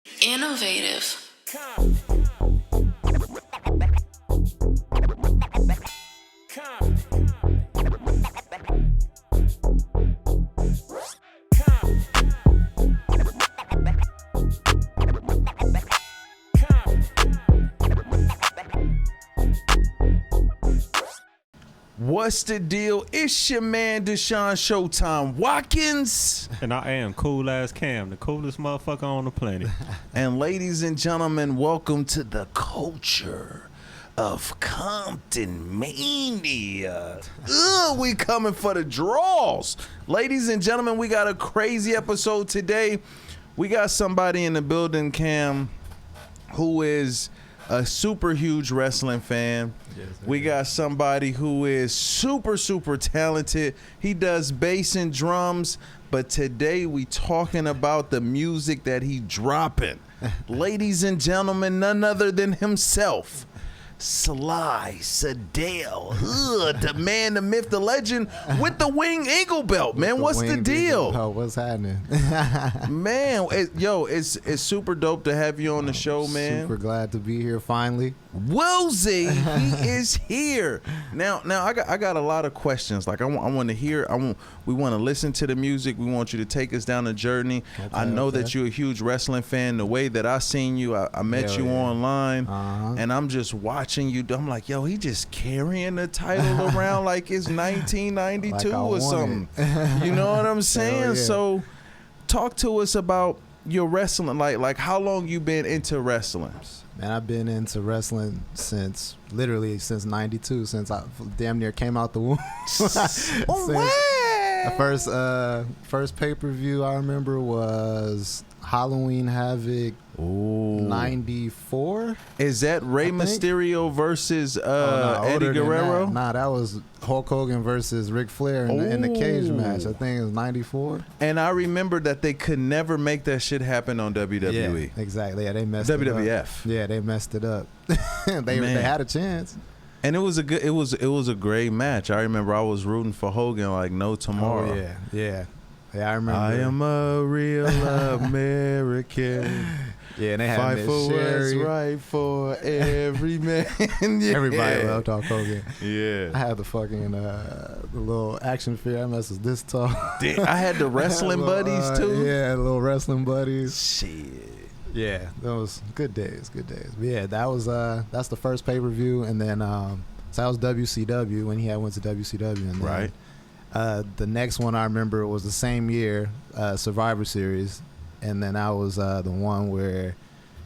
Innovative. What's the deal? It's your man Deshaun Showtime Watkins. And I am Cool Ass Cam, the coolest motherfucker on the planet. And ladies and gentlemen, welcome to the culture of Comptonmania. We coming for the draws. Ladies and gentlemen, we got a crazy episode today. We got somebody in the building, Cam, who is a super huge wrestling fan. Yes, we got somebody who is super talented. He does bass and drums, but today we talking about the music that he dropping. Ladies and gentlemen, none other than himself, SLY the man, the myth, the legend with the wing eagle belt. Man, what's the deal? Oh, what's happening? Man, it's super dope to have you on the show, man. Super glad to be here finally. Woolsey, he is here. Now I got a lot of questions. Like I want to hear. We want to listen to the music. We want you to take us down a journey. Okay, I know that you're a huge wrestling fan. The way that I seen you, I met you online, and I'm just watching you. I'm like, yo, he just carrying the title around like it's 1992 like or something. You know what I'm saying? Yeah. So, talk to us about your wrestling. Like how long you been into wrestling? Man, I've been into wrestling since 92, since I damn near came out the womb. The first pay-per-view I remember was Halloween Havoc 94. Is that Rey Mysterio versus Eddie Guerrero? That was Hulk Hogan versus Ric Flair in the cage match. I think it was 94. And I remember that they could never make that shit happen on WWE. Yeah, exactly. Yeah, they messed it up. WWF. Yeah, they messed it up. they had a chance. And it was a great match. I remember I was rooting for Hogan like no tomorrow. Oh, yeah, I remember. I am a real American. Yeah, and they had fight for what's right for every man. Yeah. Everybody loved Hulk Hogan. Yeah, I had the fucking the little action figure. That mess was this tall. I had the wrestling buddies too. Yeah, little wrestling buddies. Shit. Yeah, that was good days. But yeah, that's the first pay-per-view, and then so that was WCW when he went to WCW, and then, right. The next one I remember was the same year, Survivor Series, and then I was the one where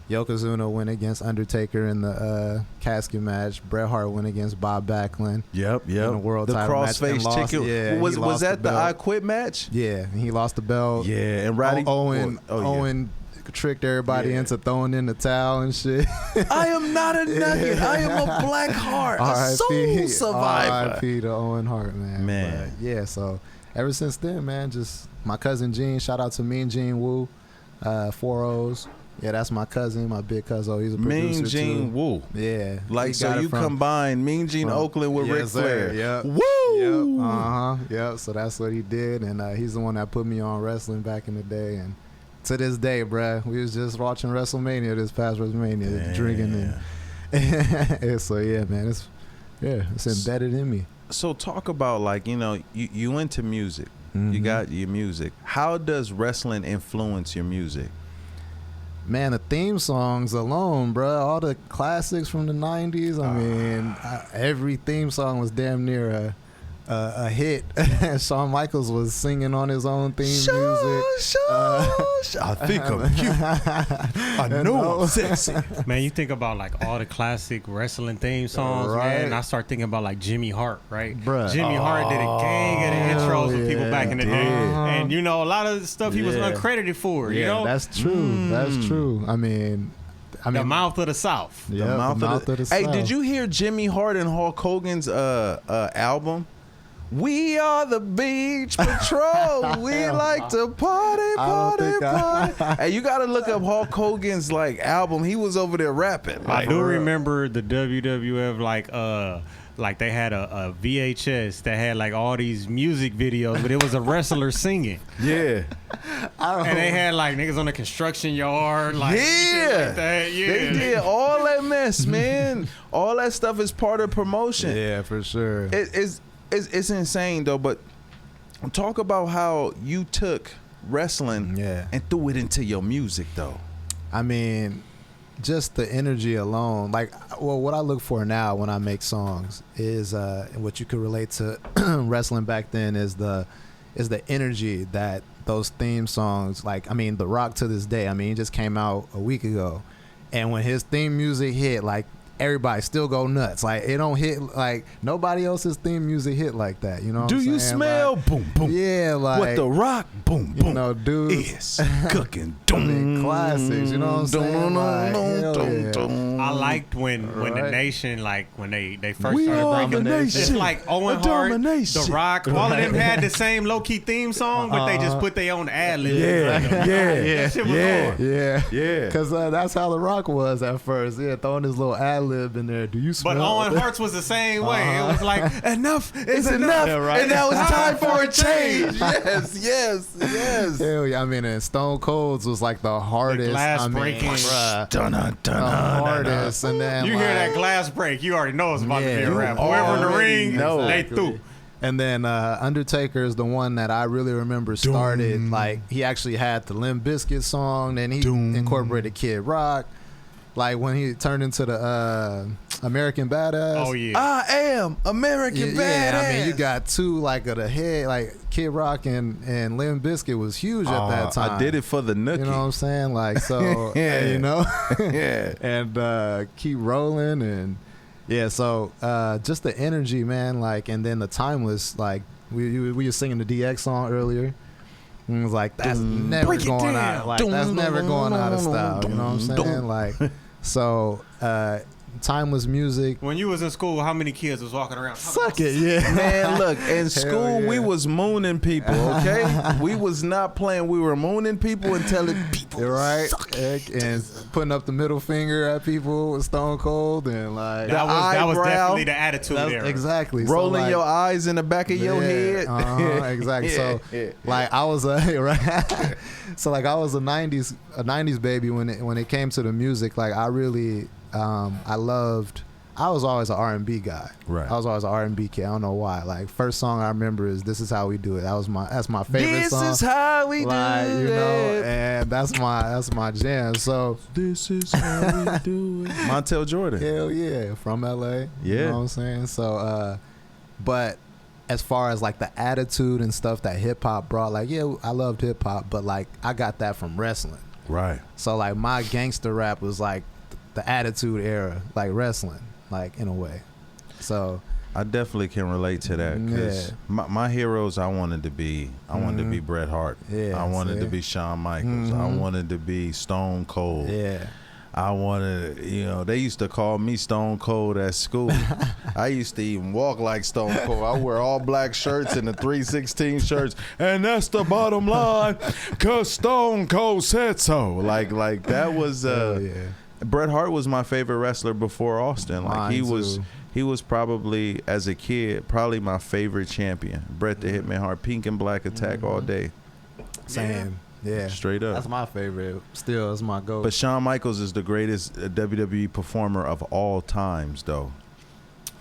Yokozuna went against Undertaker in the casket match. Bret Hart went against Bob Backlund. Yep. In the world title match. The crossface chicken. Yeah, was that the I Quit match? Yeah, and he lost the belt. Yeah, and Roddy Owen tricked everybody into throwing in the towel and shit. I am not a nugget. I am a black heart, a soul survivor. R.I.P. to Owen Hart, man. But yeah, so ever since then, man, just my cousin Gene. Shout out to Mean Gene Woo, 4 O's. Yeah, that's my cousin, my big cousin. He's a producer Mean Gene too. Woo. Yeah. Like, so you combine Mean Gene Oakland with Ric Flair. Yep. Woo! Yep. Yep. So that's what he did. And he's the one that put me on wrestling back in the day. And to this day, bruh, we was just watching WrestleMania this past WrestleMania, drinking. And so, yeah, man, it's embedded in me. So talk about, like, you into music. Mm-hmm. You got your music. How does wrestling influence your music? Man, the theme songs alone, bro, all the classics from the 90s. I mean, every theme song was damn near a hit. Shawn Michaels was singing on his own theme music. I think I'm cute. I know I'm sexy. Man, you think about like all the classic wrestling theme songs, right. Man. And I start thinking about like Jimmy Hart, right? Bruh. Jimmy Hart did a gang of the intros for people back in the day. And a lot of the stuff he was uncredited for, you know? That's true. That's true. I mean, the mouth of the South. Yeah, the mouth of the South. Hey, did you hear Jimmy Hart and Hulk Hogan's album? We are the Beach Patrol. We like to party. Hey, you got to look up Hulk Hogan's album. He was over there rapping. I do remember the WWF like they had a VHS that had like all these music videos, but it was a wrestler singing. Yeah. And they had like niggas on the construction yard, like shit like that. Yeah, they did all that mess, man. All that stuff is part of promotion. Yeah, for sure. It's insane though. But talk about how you took wrestling and threw it into your music though. I mean, just the energy alone. Like, well, what I look for now when I make songs is what you could relate to wrestling back then is the energy that those theme songs, like, I mean, The Rock to this day, I mean, he just came out a week ago, and when his theme music hit, like, everybody still go nuts. Like, it don't hit like nobody else's theme music hit like that. You know what I'm saying? Do you smell? Like, boom, boom. Yeah, like what The Rock? Boom, boom. You know, dude, is cooking. Classics. You know what I'm saying? Like, hell yeah. I liked when the nation, like when they first We started are breaking the it. It's nation. like Owen A Hart, domination. The Rock, all of them had the same low key theme song, but they just put their own ad lib. Yeah. That shit was hard. Yeah. Because that's how The Rock was at first. Yeah, throwing his little ad lib in there. Do you smell? But Owen Hart's was the same way. It was like, enough is enough, Yeah, right. and now it's time for a change. Yes. Hell yeah! I mean, and Stone Cold's was like the hardest. glass breaking. The hardest, and then you like, hear that glass break, you already know it's about to be a rap. you Whoever in the already ring, know. they threw. And then Undertaker is the one that I really remember started. Like, he actually had the Limp Bizkit song, and he incorporated Kid Rock. Like when he turned into the American Badass. Oh yeah. I am American Badass. Yeah, I mean, you got two like of the head, like Kid Rock and Limp Bizkit was huge at that time. I did it for the nookie. You know what I'm saying? Like, so, you know, and keep rolling. And yeah, so just the energy, man, like, and then the timeless, like we were singing the DX song earlier. And it was like, that's never going out. Like, that's never going out of style. You know what I'm saying? Like, so timeless music. When you was in school, how many kids was walking around? Suck it, yeah. Man, look, in school yeah. we was mooning people, okay? We was not playing. We were mooning people and telling people, You're right, suck it. and putting up the middle finger at people with Stone Cold and like That was eyebrow. definitely the attitude there. exactly Rolling so, like, your eyes in the back of your head. Exactly. Yeah, So like I was right. So like I was a '90s baby when it came to the music. Like I really I was always an R&B guy. Right. I was always an R&B kid. I don't know why. Like first song I remember is "This Is How We Do It." That's my favorite song. This is how we Like, do you know, it. and that's my jam. So This is how we do it. Montel Jordan. hell yeah, from LA. Yeah. You know what I'm saying? So but as far as like the attitude and stuff that hip hop brought, like yeah, I loved hip hop, but like I got that from wrestling. Right. So like my gangster rap was like the attitude era, like wrestling, like in a way. So I definitely can relate to that because my heroes, I wanted to be Bret Hart. Yeah, I wanted to see? be Shawn Michaels. I wanted to be Stone Cold. yeah. I wanted, they used to call me Stone Cold at school. I used to even walk like Stone Cold. I wear all black shirts and the 316 shirts, and that's the bottom line, cause Stone Cold said so. Like that was. Bret Hart was my favorite wrestler before Austin. Like Mine he was probably as a kid probably my favorite champion. Bret the Hitman Hart, pink and black attack all day. Same. Yeah. Straight up. That's my favorite. Still, it's my go. But Shawn Michaels is the greatest WWE performer of all times, though.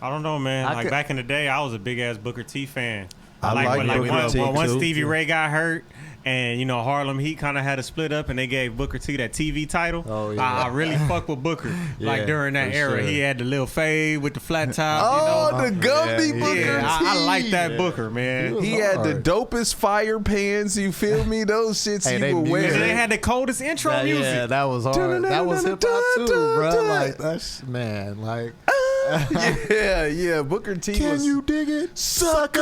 I don't know, man. I Like could- back in the day, I was a big ass Booker T fan. I like Booker T, once too. Stevie Ray got hurt, and Harlem Heat kind of had to split up, and they gave Booker T that TV title. Oh, yeah. I really fuck with Booker. Like Yeah, during that for era, sure. he had the little fade with the flat top. The Gumby yeah, Booker Yeah, T. I like that Booker, man. was He had the hard. dopest fire pants. You feel me? Those shits Hey, you they would music. And wear. they had the coldest intro music. Yeah, that was hard. That was hip hop too, bro. Like that's man. Like, yeah. Booker T can was you dig it, sucker.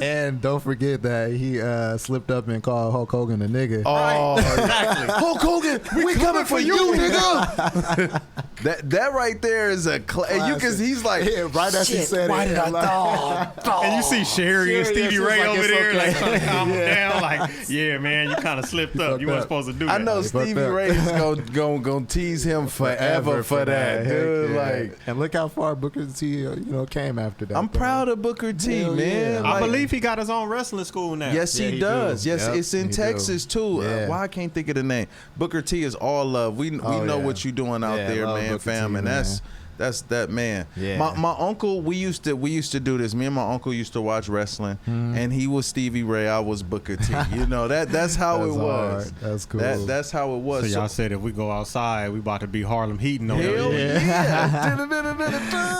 And don't forget that he slipped up and called Hulk Hogan a nigga. Oh, Exactly. Hulk Hogan, we coming for you, nigga. That right there is a you can. He's like, yeah, right as he said why it. did I thought? And you see Sherry and Stevie it's Ray like over it's there, okay. like trying to calm him down. Like, yeah, man, you kind of slipped up. You weren't supposed to do that. I know fucked Stevie up. Ray is gonna tease him forever for that, Heck dude. yeah. Like, and look how far Booker T, came after that. I'm proud of Booker T, Hell man. yeah. I Like, believe he got his own wrestling school now. yes, Yeah, he he does. do. Yes, Yep, it's in he Texas do. too. Yeah. Why I can't think of the name? Booker T is all love. We know yeah. what you doing out Yeah, there, love man, Booker fam, T, and man. that's that man. Yeah. My uncle, we used to do this. Me and my uncle used to watch wrestling, and he was Stevie Ray, I was Booker T. That's how That's it was. hard. That's cool. That's how it was. So y'all said if we go outside, we about to be Harlem Heating over Hell there. yeah.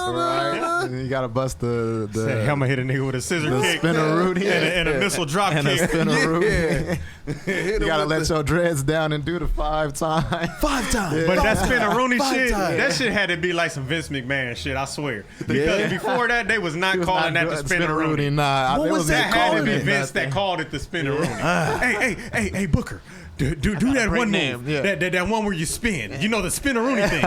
right. And you gotta bust the Said Helma hit a nigga with a scissor the kick spinner Rudy and a missile drop and a kick. spinner Rudy. Hit You gotta him let with your dreads down and do the 5 times. 5 times. But that 5 spinner times, Rooney 5 shit, times. that shit had to be like some Vince McMahon shit, I swear. Because Yeah. before that, they was not He was calling not that the doing spinner Rooney. Nah, What it was That they had to calling be it? Vince that called it the spinner Rooney. Hey, Booker. Do that Great one name, move, yeah. that one where you spin. You know the spinner Rooney thing.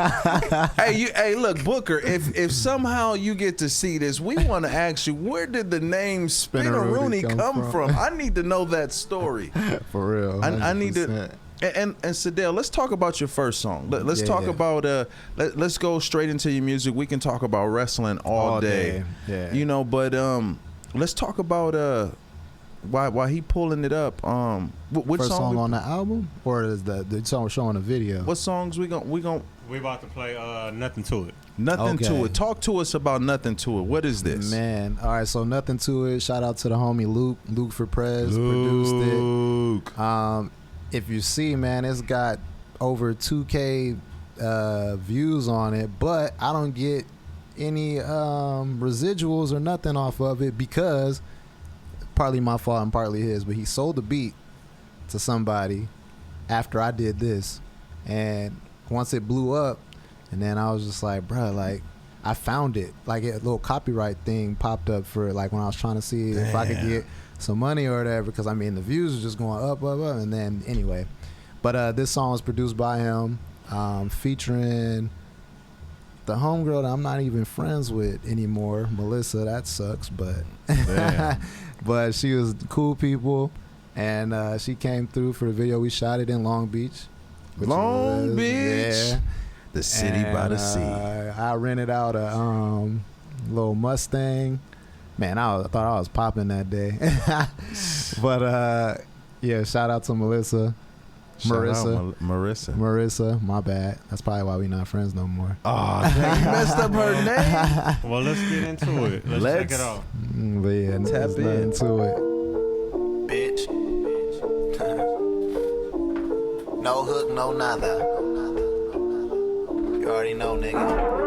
Hey, look, Booker. If somehow you get to see this, we want to ask you, where did the name Spinner Rooney come from? I need to know that story. For real. I need to. 100%. And Sadell, let's talk about your first song. Let's Yeah, talk yeah. about let's go straight into your music. We can talk about wrestling all day. Yeah. But let's talk about why he pulling it up. Which First song we, on the album, or is the song showing a video? what songs we gon' We about to play Nothing to It. Nothing to Okay. It. Talk to us about Nothing to It. What is this? Man, all right. So Nothing to It. Shout out to the homie Luke for Prez produced it. Luke. If you see, man, it's got over 2K views on it, but I don't get any residuals or nothing off of it because partly my fault and partly his, but he sold the beat to somebody after I did this, and once it blew up, and then I was just like, bruh, like I found it, like a little copyright thing popped up for it, like when I was trying to see if I could get some money or whatever, because I mean the views were just going up, and then anyway, but this song was produced by him, featuring the homegirl that I'm not even friends with anymore, Melissa. That sucks, but but she was cool people, and she came through for the video. We shot it in Long Beach. Long Beach, yeah. the city by the sea. I rented out a little Mustang. Man, I thought I was popping that day. But yeah, shout out to Melissa. Marissa, my bad. That's probably why we not friends no more. Oh, you messed up her name. Well, let's get into it. Let's check it out. But yeah, Tap there's nothing to it. Bitch. No hook, no nada. You already know, nigga.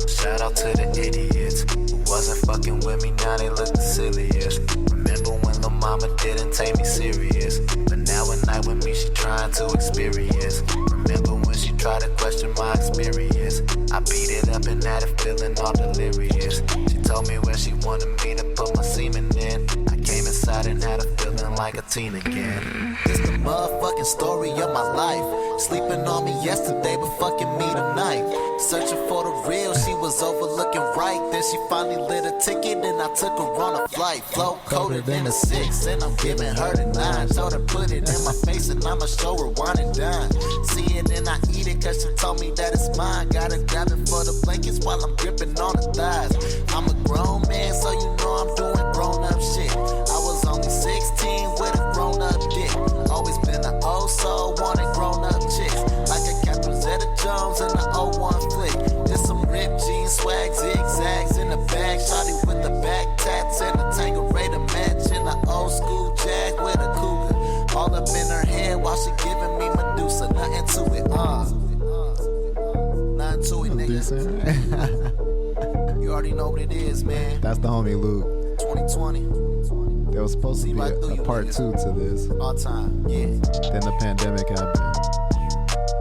Shout out to the idiots who wasn't fucking with me, now they look the silliest. Remember when lil' mama didn't take me serious, but now at night with me she trying to experience. Remember when she tried to question my experience, I beat it up and had it feeling all delirious. She told me where she wanted me to put my semen in. I came inside and had a feeling like a teen again. It's the motherfucking story of my life. Sleeping on me yesterday, but fucking me tonight. Searching for the real, she was overlooking right. Then she finally lit a ticket and I took her on a flight. Flow coated in a 6 and I'm giving her the 9. Told her put it in my face and I'ma show her wine and dine. See it and I eat it cause she told me that it's mine. Gotta grab it for the blankets while I'm gripping on the thighs. I'm a grown man, so you know I'm doing grown up shit. I was only 16 with a grown up dick. Always been an old soul, wanted grown up chicks. Like a Captain Zeta Jones in the 01 flick. There's some ripped jeans, swag, zigzags in the bag. Shotty with the back tats and a Tanqueray to match. In the old school Jag with a cougar. All up in her head while she giving me Medusa. Nothing to it, nothing to it, nigga. You already know what it is, man. That's the homie Luke. 2020. There was supposed to be a part 2 to this. All time, yeah. Then the pandemic happened.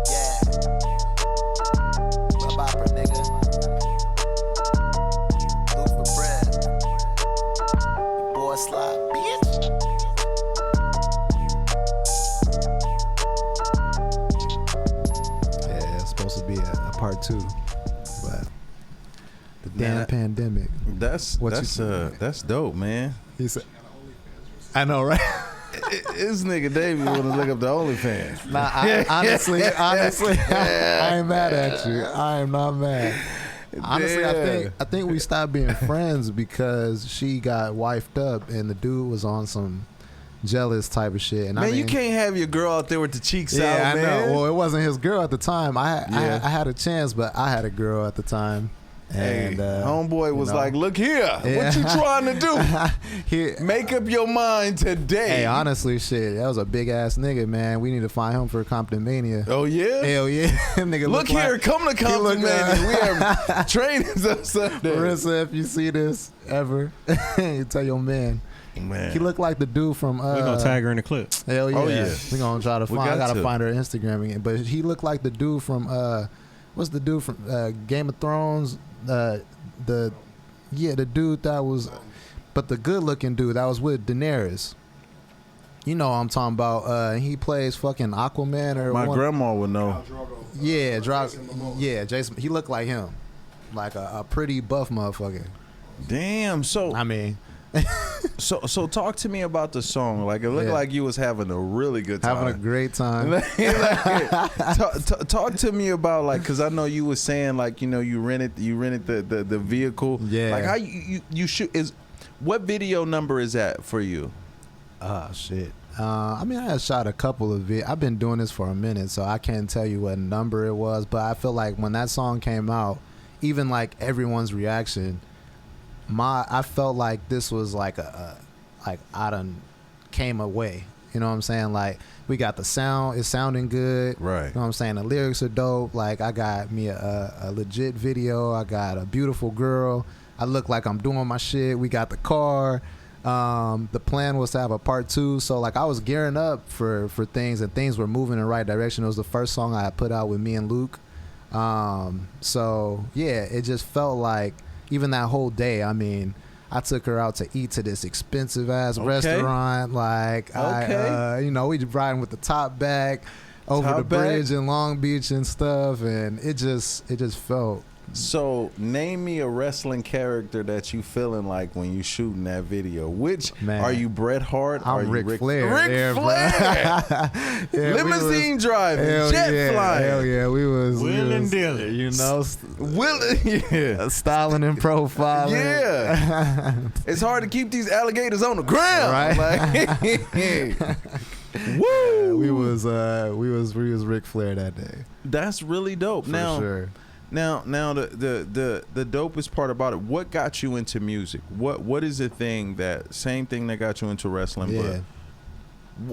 Yeah. Love opera, nigga. Luke for bread. Your boy SLY, bitch. Yeah, it's supposed part 2. But the damn pandemic. That's dope, man. He said, I know, right? This nigga Davey want to look up the OnlyFans. Nah, honestly, I ain't mad at you. I am not mad. Honestly, I think we stopped being friends because she got wifed up and the dude was on some jealous type of shit. And man, I mean, you can't have your girl out there with the cheeks out, I man. know. Well, it wasn't his girl at the time. I had a chance, but I had a girl at the time. And homeboy was like, "Look here, Yeah. what you trying to do? Make up your mind today." Hey, honestly, shit, that was a big ass nigga, man. We need to find him for Comptonmania. Oh yeah, hell yeah, nigga. Look here, like, come to Comptonmania. We have trainings on Sunday. Marissa, if you see this ever, you tell your man. Man, he looked like the dude from. We're gonna tag her in the clip. Hell yeah, oh yeah. We gonna try to find. I gotta find her Instagram again. But he looked like the dude from. What's the dude from Game of Thrones? The dude that was, but the good looking dude that was with Daenerys. You know what I'm talking about. He plays fucking Aquaman or my grandma would know. Yeah, Jason. He looked like him, like a pretty buff motherfucker. Damn. So I mean, so talk to me about the song. Like it looked like you was having a really good time. Having a great time. Talk to me about like, cause I know you was saying like, you know, you rented the vehicle. Yeah. Like how you shoot what video number is that for you? Oh shit. I mean, I had shot a couple of I've been doing this for a minute, so I can't tell you what number it was. But I feel like when that song came out, even like everyone's reaction. I felt like this was like like I done came away. You know what I'm saying? Like we got the sound, it's sounding good. Right. You know what I'm saying? The lyrics are dope. Like I got me a legit video. I got a beautiful girl. I look like I'm doing my shit. We got the car. The plan was to have a part 2. So like I was gearing up for things and things were moving in the right direction. It was the first song I put out with me and Luke. So yeah, it just felt like even that whole day, I mean, I took her out to eat to this expensive ass restaurant. Like, you know, we riding with the top back over the bridge in Long Beach and stuff, and it just felt. So name me a wrestling character that you feeling like when you shooting that video. Which are you, Bret Hart? I'm Ric Flair. Ric Flair. Yeah, limousine driving, jet flying. Hell yeah, we was and dealing. You know, yeah, styling and profiling. Yeah, it's hard to keep these alligators on the ground, right? Like, woo! We was Ric Flair that day. That's really dope. For sure. Now the dopest part about it, what got you into music? What is the thing same thing that got you into wrestling? Yeah.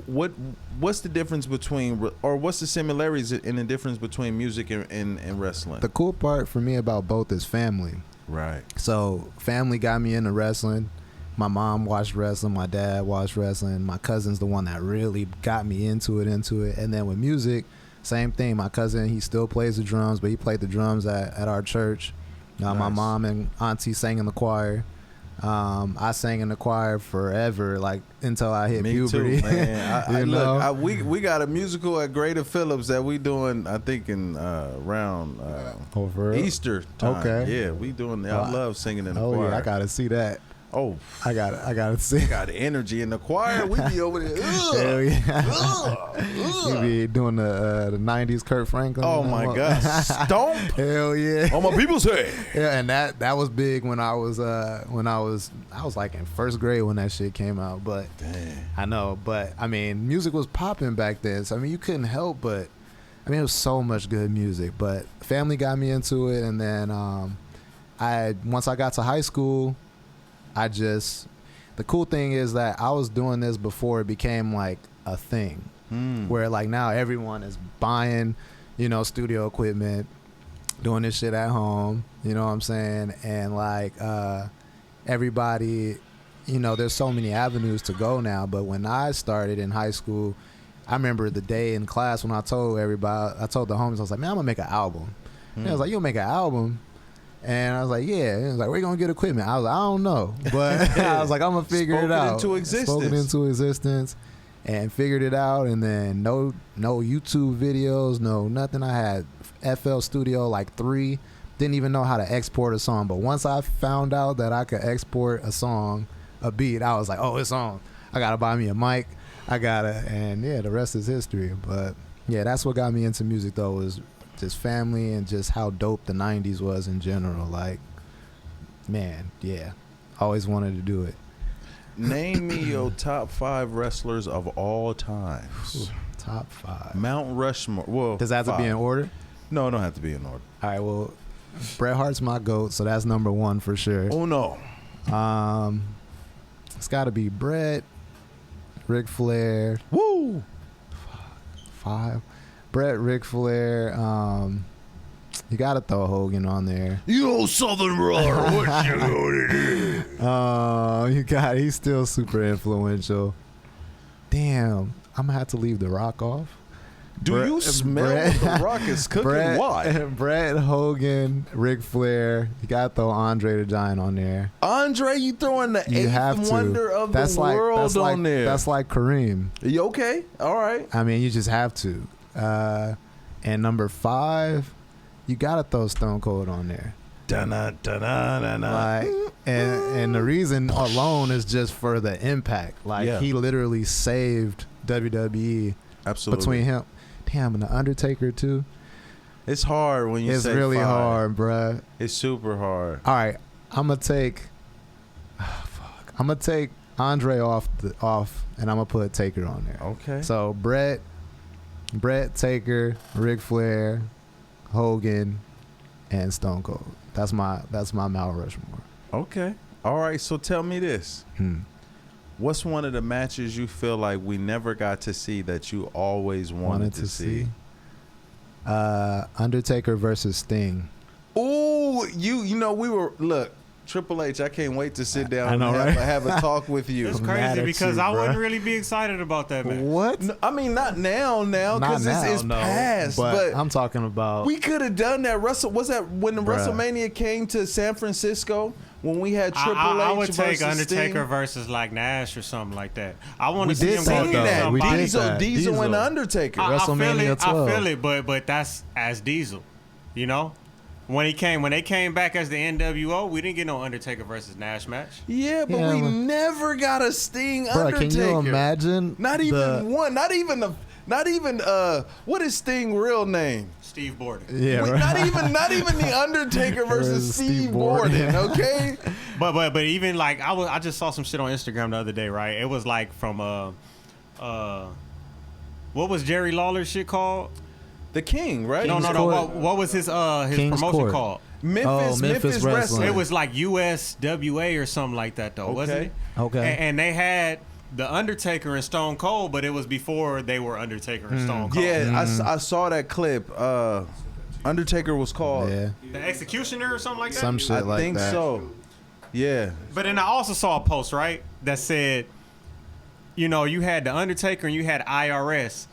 But what's the difference between, or what's the similarities in the difference between music and wrestling? The cool part for me about both is family. Right. So family got me into wrestling. My mom watched wrestling. My dad watched wrestling. My cousin's the one that really got me into it. And then with music, same thing. My cousin, he still plays the drums, but he played the drums at our church. Nice. My mom and auntie sang in the choir. I sang in the choir forever, like until I hit puberty. Too, man. Look, we got a musical at Greater Phillips that we doing, I think in around Easter time. Okay. Yeah, we doing that. I love singing in the choir. Oh yeah, I gotta see that. Oh, I gotta see. Got energy in the choir. We be over there. Hell yeah. We be doing the '90s Kurt Franklin. Oh my God, stomp. Hell yeah. On my people's head. Yeah, and that was big when I was like in first grade when that shit came out. But damn. I know, but I mean, music was popping back then. So I mean, you couldn't help but. I mean, it was so much good music. But family got me into it, and then once I got to high school. The cool thing is that I was doing this before it became like a thing where like now everyone is buying, you know, studio equipment, doing this shit at home, you know what I'm saying? And like, everybody, you know, there's so many avenues to go now. But when I started in high school, I remember the day in class when I told the homies, I was like, man, I'm gonna make an album. And I was like, you'll make an album? And I was like, yeah. And he was like, where you going to get equipment? I was like, I don't know. But I was like, I'm going to figure it out. Spoken into existence. Spoken into existence. and figured it out. And then no YouTube videos, no nothing. I had FL Studio like 3. Didn't even know how to export a song. But once I found out that I could export a song, a beat, I was like, oh, it's on. I gotta buy me a mic. And yeah, the rest is history. But yeah, that's what got me into music though, was just family and just how dope the 90s was in general. Like, man, yeah, always wanted to do it. Name me your top 5 wrestlers of all times. Top 5. Mount Rushmore. Well, does that have to be in order? No, it don't have to be in order. All right, well, Bret Hart's my GOAT, so that's number 1 for sure. Oh no. It's got to be Bret, Ric Flair. Woo. 5. Bret, Ric Flair. You got to throw Hogan on there. You old Southern brother, what you gonna do? He's still super influential. Damn, I'm gonna have to leave The Rock off. Do you smell what The Rock is cooking? Why? Bret, Hogan, Ric Flair. You got to throw Andre the Giant on there. Andre, you throwing the You have eighth to. wonder of That's the like, world that's like, on there. That's like Kareem. You okay? All right. I mean, you just have to. And number 5, you got to throw Stone Cold on there. Like, and the reason alone is just for the impact. Like, he literally saved WWE. Absolutely. Between him. Damn, and the Undertaker too. It's hard when you say 5. It's really hard, bruh. It's super hard. All right, I'm gonna take Andre off, and I'm gonna put Taker on there. Okay. So Bret, Taker, Ric Flair, Hogan, and Stone Cold. That's my Mount Rushmore. Okay. All right. So tell me this. What's one of the matches you feel like we never got to see that you always wanted to see? Undertaker versus Sting. Ooh, you know look, Triple H, I can't wait to sit down and have a talk with you. It's crazy because I wouldn't really be excited about that match. What? No, I mean, not now, because it's past. But I'm talking about. We could have done that. Was that when the WrestleMania came to San Francisco? When we had Triple H I would take Undertaker Sting versus like Nash or something like that. I want to see him go that. somebody. Diesel and Undertaker. WrestleMania 12. I feel it, but that's as Diesel, you know. When they came back as the NWO, we didn't get no Undertaker versus Nash match. Yeah, but we never got a Sting Undertaker. Can you imagine? Not even one. Not even what is Sting's real name? Steve Borden. Yeah, right. Not even the Undertaker versus Steve Borden. Okay. But even like I just saw some shit on Instagram the other day. Right, it was like from what was Jerry Lawler's shit called? The King, right? No. What was his King's promotion Court. called? Memphis Wrestling. It was like USWA or something like that, though, wasn't it? Okay. And they had the Undertaker and Stone Cold, but it was before they were Undertaker and Stone Cold. Yeah, I saw that clip. Undertaker was called The Executioner or something like that? Some shit like that. I think so. Yeah. But then I also saw a post, right, that said, you know, you had the Undertaker and you had IRS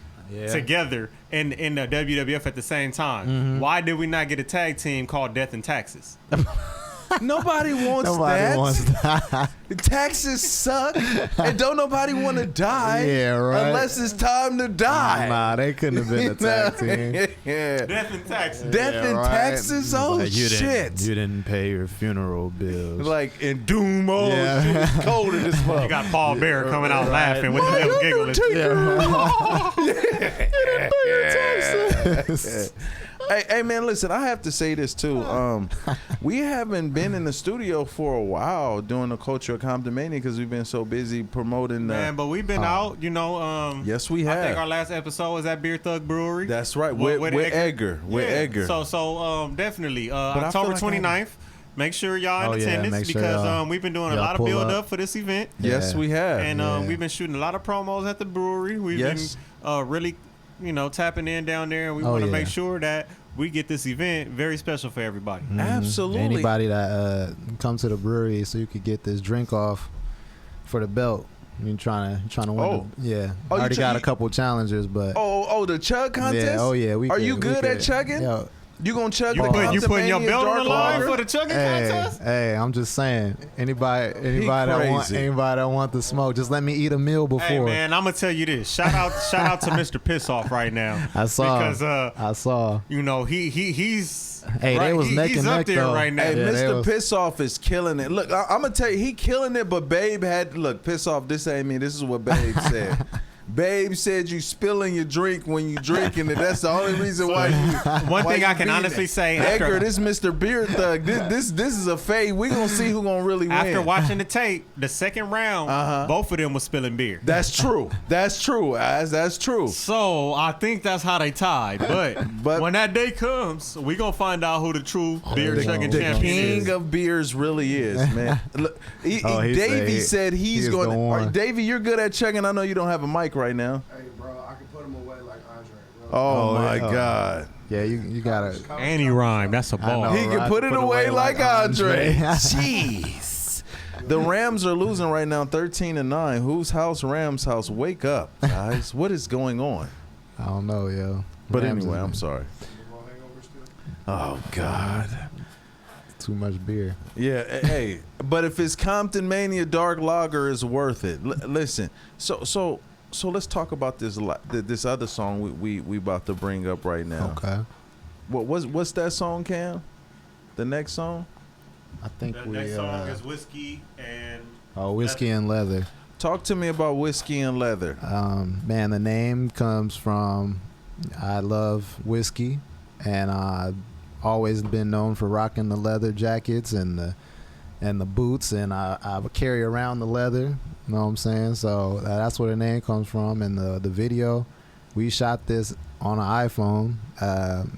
together in the WWF at the same time. Why did we not get a tag team called Death and Taxes? Nobody wants that. Taxes suck, and don't nobody want to die. Yeah, right. Unless it's time to die. Nah, they couldn't have been a tag team. Yeah. Death and Taxes. Death and taxes. Oh like shit! You didn't pay your funeral bills. Like in Doom. Oh shit! It's cold in this mother. You got Paul Bear coming out laughing with the little giggle. You didn't pay your taxes. Hey man, listen, I have to say this too. We haven't been in the studio for a while doing the culture of Comptonmania because we've been so busy promoting the Man, but we've been out, you know. Yes, we have. I think our last episode was at Beer Thug Brewery. That's right, with Edgar. With Edgar. So definitely October 29th. Make sure y'all in attendance because we've been doing a lot of build up for this event. Yes, we have. And we've been shooting a lot of promos at the brewery. We've been really, you know, tapping in down there, and we want to make sure that we get this event very special for everybody. Absolutely. Anybody that come to the brewery so you could get this drink off for the belt. You're trying to win. I already got a couple challengers, but the chug contest. Yeah, Are you good at chugging? You gonna chug You the putting your Comptonmania belt on dark the line lager? for the chugging contest? Hey, I'm just saying. Anybody that want the smoke, just let me eat a meal before. Hey man, I'm gonna tell you this. Shout out to Mr. Piss Off right now. I saw. Because I saw. you know he's Hey, right, they was neck he's and up neck there though. right now. Hey, Yeah, they Mr. was- Piss Off is killing it. Look, I'm gonna tell you, he killing it. But Babe had look. Piss Off. This ain't me. This is what Babe said. Babe said you spilling your drink when you drinking it. That's the only reason why you. One why thing you I can beat honestly it. say, Edgar, this Mr. Beer Thug. This is a fade. We gonna see who gonna really win. after watching the tape, the second round, both of them was spilling beer. That's true. That's true. That's true. So I think that's how they tied. But when that day comes, we gonna find out who the true beer the chugging The champion king is. of beers really is, man. Look, He Davey said he's is going. the All one. right, Davey, you're good at chugging. I know you don't have a mic right now. Hey, bro, I can put him away like Andre, bro. Oh, my yeah. God. Yeah, you gotta. And he rhymed. That's a ball. know. He can I put can it put away like Andre. Andre. Jeez. The Rams are losing right now, 13-9. Whose house? Rams' house. Wake up, guys. What is going on? I don't know, yo. But Rams anyway, is I'm sorry. Football hangover still? Oh, God. Too much beer. Yeah, hey, but if it's Comptonmania Dark Lager is worth it. Listen, so let's talk about this other song we about to bring up right now. Okay. What's that song, Cam? The next song? I think The we. next song is Whiskey and Whiskey and Leather. Talk to me about Whiskey and Leather. Man, the name comes from I love whiskey, and I've always been known for rocking the leather jackets and the boots, and I would carry around the leather. You know what I'm saying? So that's where the name comes from. And the video, we shot this on an iPhone.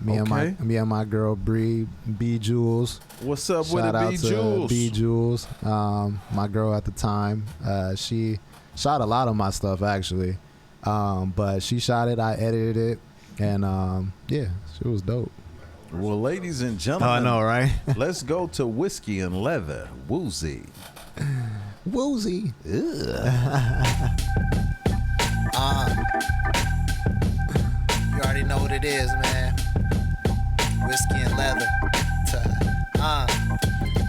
Me and my girl Bree B Jules. What's up with Shout it, out B to Jules? B Jules, my girl at the time. She shot a lot of my stuff actually, but she shot it. I edited it, and yeah, she was dope. Well, ladies and Oh, I gentlemen, know, right? let's go to Whiskey and Leather. Woozy. Woozy. You already know what it is, man. Whiskey and leather.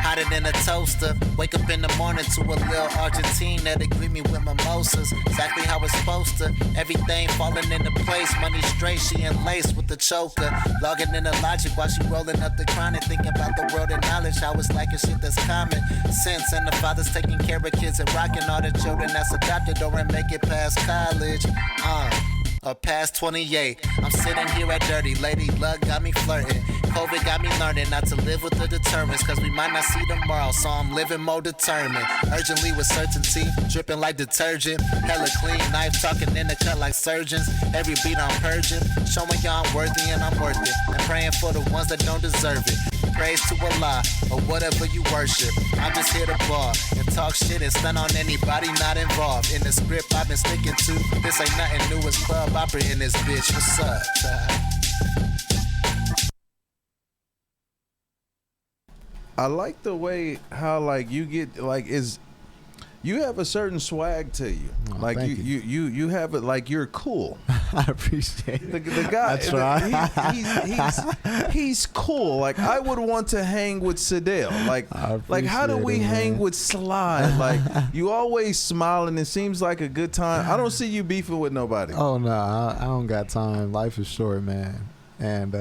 Hotter than a toaster. Wake up in the morning to a little Argentina to greet me with mimosas. Exactly how it's supposed to. Everything falling into place. Money straight, she in lace with the choker. Logging in the logic while she rolling up the chronic. Thinking about the world and knowledge. How it's like a shit that's common sense. And the fathers taking care of kids and rocking all the children that's adopted or make it past college. Or past 28. I'm sitting here at dirty. Lady luck got me flirting. COVID got me learning not to live with the determinants, cause we might not see tomorrow, so I'm living more determined. Urgently with certainty, dripping like detergent. Hella clean knife, talking in the cut like surgeons. Every beat I'm purging, showing y'all I'm worthy and I'm worth it. And praying for the ones that don't deserve it. Praise to Allah, or whatever you worship. I'm just here to bar and talk shit and stun on anybody not involved. In the script I've been sticking to, this ain't nothing new, it's club opera in this bitch. What's up? I like the way how like you get like you have a certain swag to you. Oh, like thank you have it like you're cool. I appreciate it. The guy, I try. he's cool. Like I would want to hang with Sadell. Like how do we appreciate it, hang man. with Sly? Like you always smiling. It seems like a good time. I don't see you beefing with nobody. Oh no, I don't got time. Life is short, man, and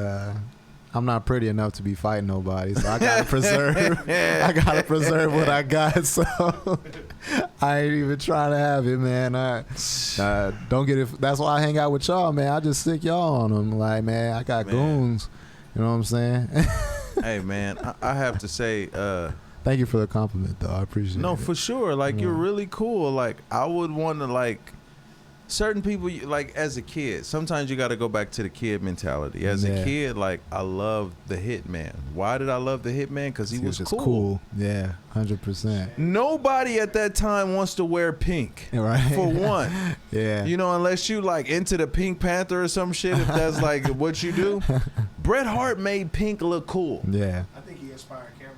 I'm not pretty enough to be fighting nobody. So I gotta preserve. I gotta preserve what I got. So I ain't even trying to have it, man. I don't get it. That's why I hang out with y'all, man. I just stick y'all on them. Like, man, I got goons. You know what I'm saying? Hey man, I have to say. Thank you for the compliment, though. I appreciate it. No, for sure. Like you're really cool. Like I would want to like certain people. Like as a kid, sometimes you got to go back to the kid mentality. As a kid, like I loved the Hitman. Why did I love the Hitman? Because he was just cool. Yeah, 100%. Nobody at that time wants to wear pink. Right. For one. Yeah. You know, unless you like into the Pink Panther or some shit. If that's like what you do. Bret Hart made pink look cool. Yeah. I think he inspired Cameron.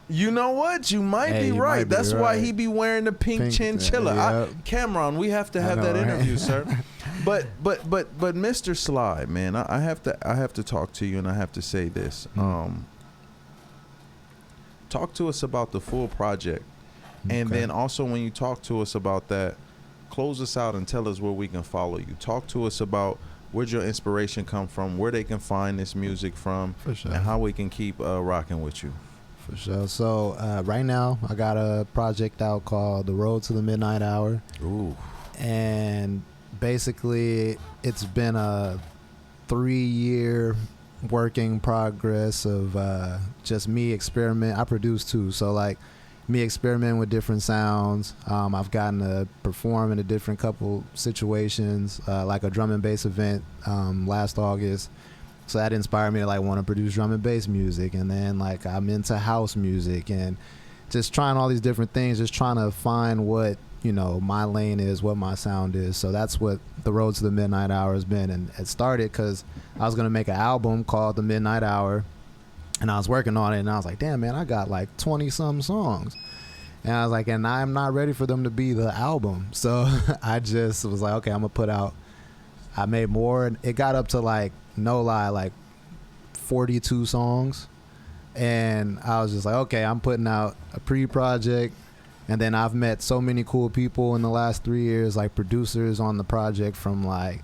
You know what? You might Hey, be you right. might be That's why right. he be wearing the pink Pink, chinchilla. yep. Cameron, we have to have know, that right? interview, sir. But Mr. Sly, man, I have to talk to you, and I have to say this. Talk to us about the full project, and then also when you talk to us about that, close us out and tell us where we can follow you. Talk to us about where'd your inspiration come from, where they can find this music from, For sure. and how we can keep rocking with you. For sure. So right now I got a project out called The Road to the Midnight Hour. Ooh. And basically it's been a 3-year working progress of just me experiment. I produce too, so like me experimenting with different sounds. I've gotten to perform in a different couple situations, like a drum and bass event last August. So that inspired me to like want to produce drum and bass music, and then like I'm into house music and just trying all these different things, just trying to find what, you know, my lane is, what my sound is. So that's what The Road to the Midnight Hour has been. And it started because I was going to make an album called The Midnight Hour, and I was working on it, and I was like, damn, man, I got like 20-something songs. And I was like, and I'm not ready for them to be the album. So I just was like, okay, I'm going to put out, I made more, and it got up to like, no lie, like 42 songs. And I was just like, okay, I'm putting out a pre-project. And then I've met so many cool people in the last 3 years, like producers on the project from like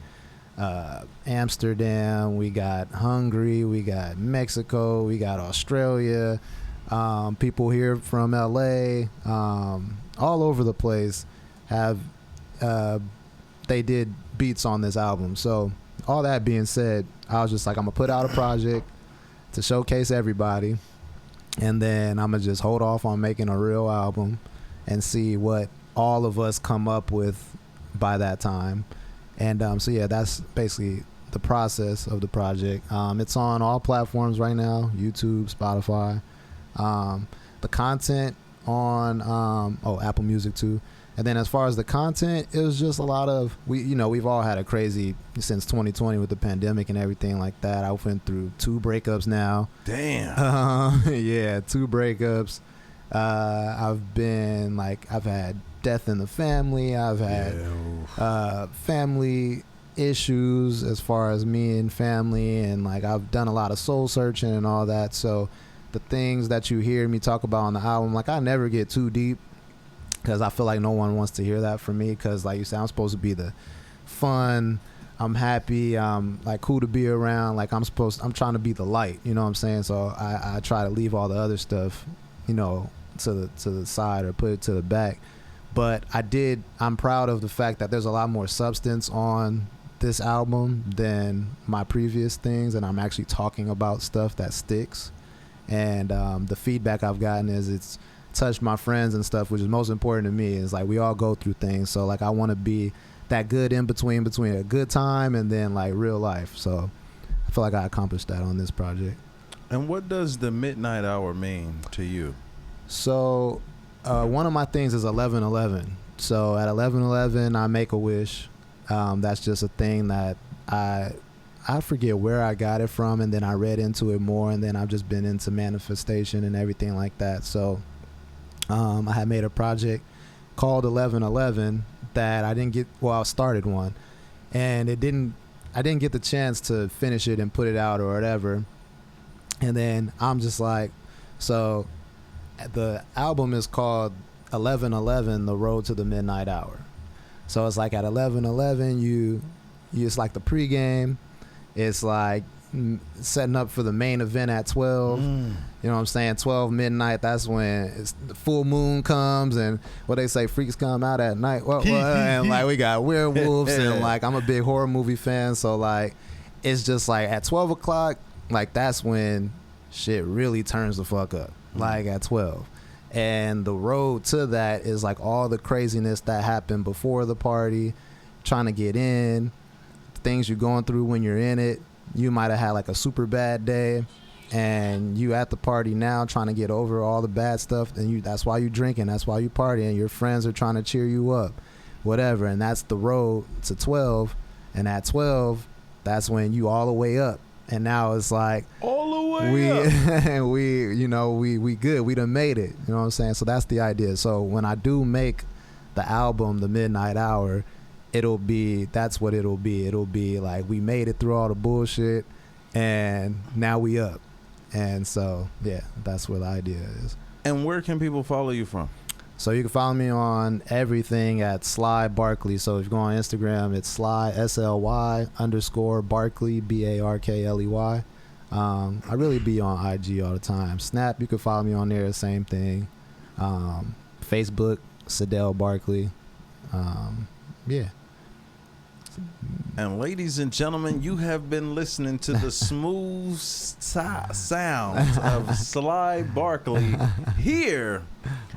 Amsterdam, we got Hungary, we got Mexico, we got Australia, people here from LA, all over the place have they did beats on this album. So all that being said, I was just like, I'm gonna put out a project to showcase everybody, and then I'm gonna just hold off on making a real album and see what all of us come up with by that time. And so yeah, that's basically the process of the project. It's on all platforms right now: YouTube, Spotify. The content on Apple Music too. And then as far as the content, it was just a lot of, we've all had a crazy since 2020 with the pandemic and everything like that. I went through 2 breakups now. Damn. Yeah, 2 breakups. I've had death in the family. I've had family issues as far as me and family, and like I've done a lot of soul searching and all that. So the things that you hear me talk about on the album, like I never get too deep, because I feel like no one wants to hear that from me, because like you said, I'm supposed to be the fun, I'm happy, I'm like cool to be around, like I'm trying to be the light, you know what I'm saying? So I try to leave all the other stuff, to the side or put it to the back. But I'm proud of the fact that there's a lot more substance on this album than my previous things, and I'm actually talking about stuff that sticks. And the feedback I've gotten is it's touched my friends and stuff, which is most important to me. Is like we all go through things, so like I want to be that good in between a good time and then like real life. So I feel like I accomplished that on this project. And what does the midnight hour mean to you? So one of my things is 11/11. So at 11/11 I make a wish. That's just a thing that I forget where I got it from, and then I read into it more, and then I've just been into manifestation and everything like that. So I had made a project called 11/11 that I didn't get. Well, I started one, and I didn't get the chance to finish it and put it out or whatever. And then I'm just like, so the album is called 11/11: The Road to the Midnight Hour. So it's like at 11/11, it's like the pregame. It's like setting up for the main event at 12. You know what I'm saying? 12 midnight, that's when the full moon comes, and what they say, freaks come out at night. And like we got werewolves, and like I'm a big horror movie fan, so like it's just like at 12 o'clock, like that's when shit really turns the fuck up, like at 12. And the road to that is like all the craziness that happened before the party, trying to get in, things you're going through when you're in it. You might have had like a super bad day, and you at the party now trying to get over all the bad stuff, and that's why you drinking, that's why you partying, your friends are trying to cheer you up, whatever. And that's the road to 12. And at 12, that's when you all the way up, and now it's like all the way up. we good, we done made it, you know what I'm saying? So that's the idea. So when I do make the album The Midnight Hour, that's what it'll be. It'll be like we made it through all the bullshit, and now we up. And so, yeah, that's what the idea is. And where can people follow you from? So you can follow me on everything at SLY BARKLEY. So if you go on Instagram, it's SLY, SLY_Barkley, BARKLEY. I really be on IG all the time. Snap, you can follow me on there, same thing. Facebook, Sadell Barkley. Yeah. And ladies and gentlemen, you have been listening to the smooth sounds of SLY Barkley here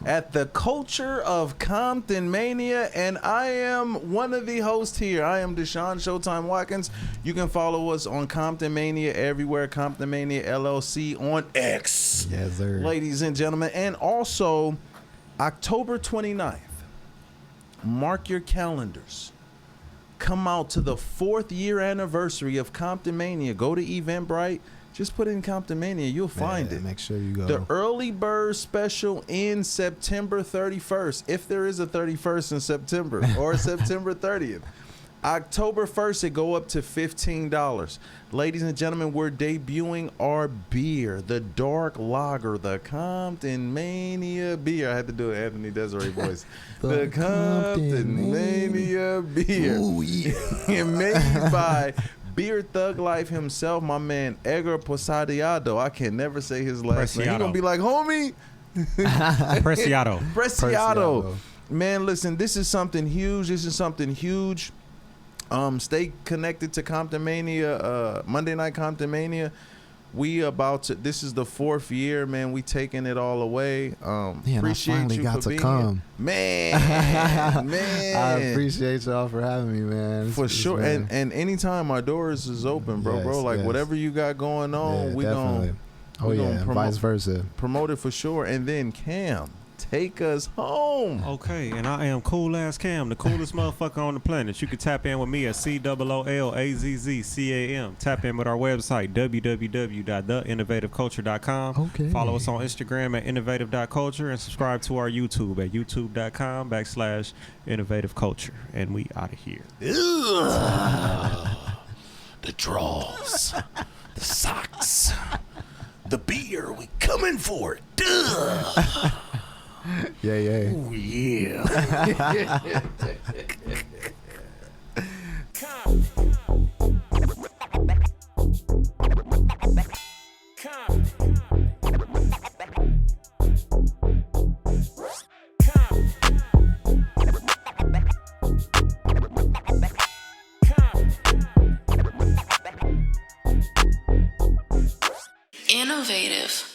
at the Culture of Comptonmania, and I am one of the hosts here. I am Deshaun Showtime Watkins. You can follow us on Comptonmania everywhere, Comptonmania LLC on X. Yes, sir. Ladies and gentlemen, and also October 29th, mark your calendars. Come out to the 4th year anniversary of Comptonmania. Go to Eventbrite. Just put in Comptonmania. You'll find it. Make sure you go. The early bird special ends September 31st, if there is a 31st in September, or September 30th. October 1st, it go up to $15. Ladies and gentlemen, we're debuting our beer, the dark lager, the Comptonmania beer. I had to do an Anthony Desiree voice. the Comptonmania beer. Ooh, yeah. And made by Beer Thug Life himself, my man Edgar Posadiado. I can never say his last name. He's going to be like, homie. Preciado. Man, listen, this is something huge. Stay connected to Comptonmania, Monday Night Comptonmania. This is the 4th year, man. We taking it all away. Appreciate you for being here. Man. I appreciate y'all for having me, man. For sure. And anytime our doors is open, bro. Like whatever you got going on, we gonna vice versa. Promote it for sure. And then Cam, take us home. Okay, and I am Cool Ass Cam, the coolest motherfucker on the planet. You can tap in with me at COOLAZZCAM. Tap in with our website, www.theinnovativeculture.com. Okay. Follow us on Instagram at innovative.culture and subscribe to our YouTube at youtube.com/innovativeculture. And we out of here. The draws, the socks, the beer, we coming for it. Duh. Yeah. Oh, yeah. Innovative.